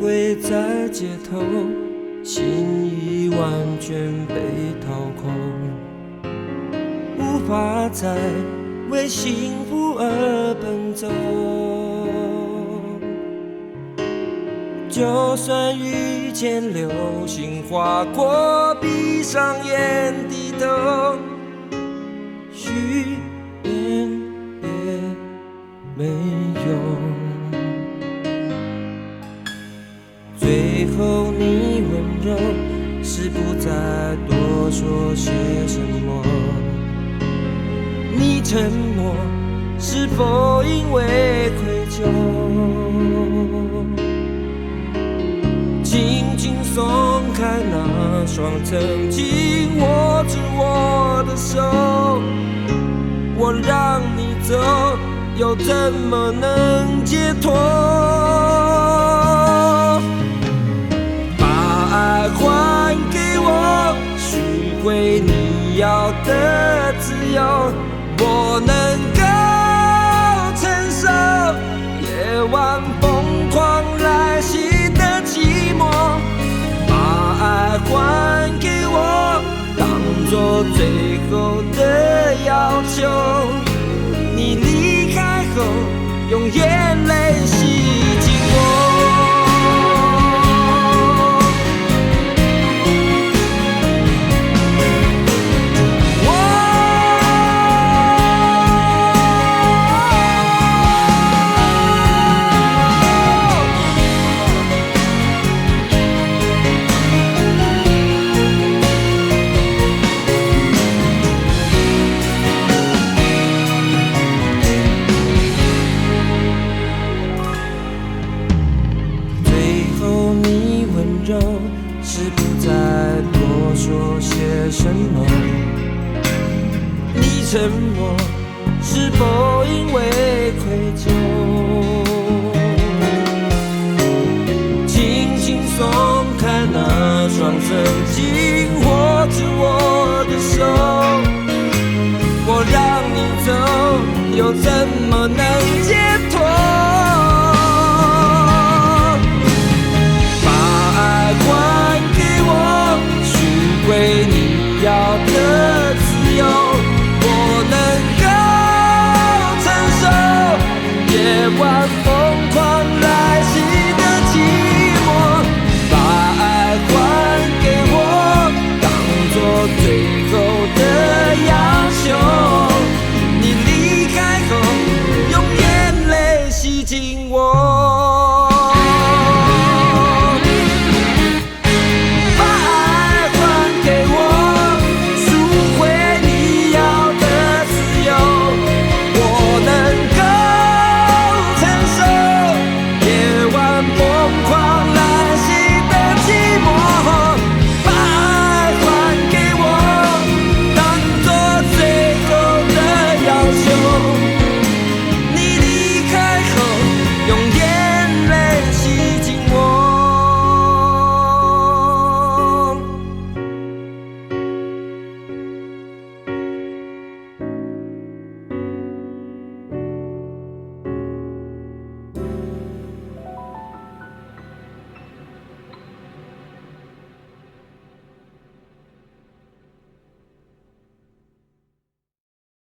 徊在街头，心已完全被掏空，无法再为幸福而奔走。就算遇见流星划过，闭上眼低头，许愿也没用。最后你温柔，是不再多说些什么。你沉默，是否因为愧疚？轻轻松开那双曾经握住我的手，我让你走，又怎么能解脱？把爱还给我，取回你要的自由，我能够承受夜晚疯狂来袭的寂寞。把爱还给我，当作最后的要求。你离开后，用眼泪洗净我。是不再多说些什么，你沉默，是否因为愧疚？